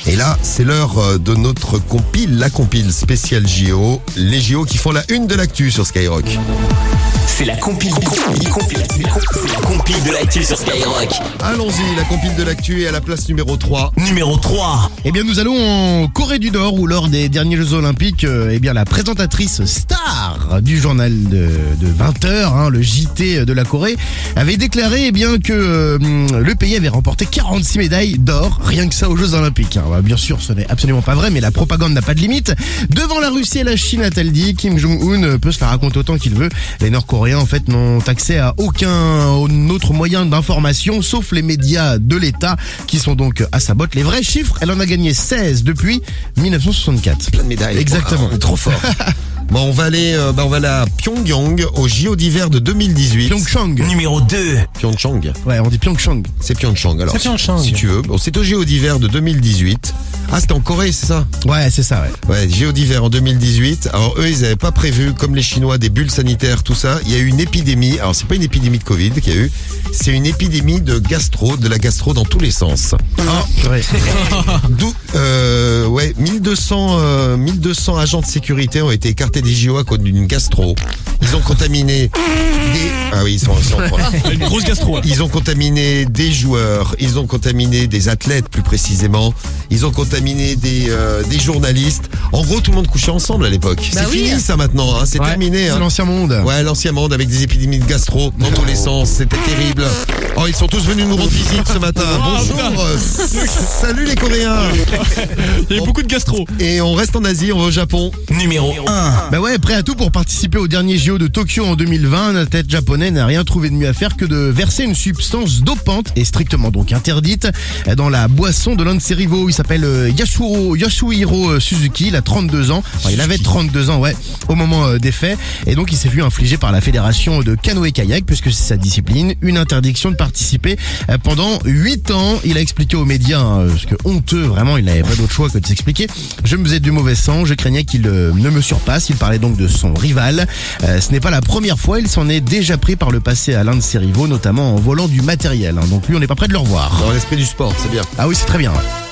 Et là, c'est l'heure de notre compile, la compile spéciale JO. Les JO qui font la une de l'actu sur Skyrock. C'est la compile de l'actu sur Skyrock. Allons-y, la compile de l'actu est à la place numéro 3. Numéro 3. Eh bien, nous allons en Corée du Nord où lors des derniers Jeux Olympiques, la présentatrice star du journal de 20h, le JT de la Corée, avait déclaré que le pays avait remporté 46 médailles d'or, rien que ça aux Jeux Olympiques. Bien sûr, ce n'est absolument pas vrai, mais la propagande n'a pas de limite. Devant la Russie et la Chine, a-t-elle dit, Kim Jong-un peut se la raconter autant qu'il veut. Les Nord-Coréens, en fait, n'ont accès à aucun autre moyen d'information, sauf les médias de l'État, qui sont donc à sa botte. Les vrais chiffres, elle en a gagné 16 depuis 1964. Plein de médailles. Exactement. Wow, trop fort. Bon, on va aller à Pyongyang, au JO d'hiver de 2018. Pyeongchang. Numéro 2. Pyeongchang. Ouais, on dit Pyeongchang. C'est Pyeongchang, alors. C'est Pyeongchang. Si tu veux. Bon, c'est au JO d'hiver de 2018. Ah, c'était en Corée, c'est ça? Ouais, c'est ça, ouais. Ouais, JO d'hiver en 2018. Alors, eux, ils n'avaient pas prévu, comme les Chinois, des bulles sanitaires, tout ça. Il y a eu une épidémie. Alors, c'est pas une épidémie de Covid qu'il y a eu. C'est une épidémie de la gastro dans tous les sens. Ouais. D'où, 1200 agents de sécurité ont été écartés des JO à cause d'une gastro. Ils ont contaminé ils sont en point. Une grosse gastro. Ils ont contaminé des joueurs, ils ont contaminé des athlètes plus précisément, ils ont contaminé des journalistes. En gros, tout le monde couchait ensemble à l'époque. C'est fini ça maintenant, c'est terminé. C'est l'ancien monde. Ouais, l'ancien monde avec des épidémies de gastro dans tous les sens, c'était terrible. Oh, ils sont tous venus nous rendre visite ce matin. Bonjour, salut les Coréens. Il y a eu beaucoup de gastro. Et on reste en Asie, on va au Japon. Numéro 1. Prêt à tout pour participer au dernier JO de Tokyo en 2020, un athlète japonais n'a rien trouvé de mieux à faire que de verser une substance dopante et strictement donc interdite dans la boisson de l'un de ses rivaux. Il s'appelle Yasuhiro Suzuki, il a 32 ans. Enfin, il avait 32 ans, au moment des faits. Et donc, il s'est vu infliger par la fédération de canoë-kayak, puisque c'est sa discipline, une interdiction de participer pendant 8 ans. Il a expliqué aux médias, parce que honteux, vraiment, il n'avait pas d'autre choix que de s'expliquer. Je me faisais du mauvais sang, je craignais qu'il ne me surpasse. Il parlait donc de son rival. Ce n'est pas la première fois, il s'en est déjà pris par le passé à l'un de ses rivaux, notamment en volant du matériel. Donc lui, on n'est pas prêt de le revoir. Dans l'esprit du sport, c'est bien. Ah oui, c'est très bien. Ouais.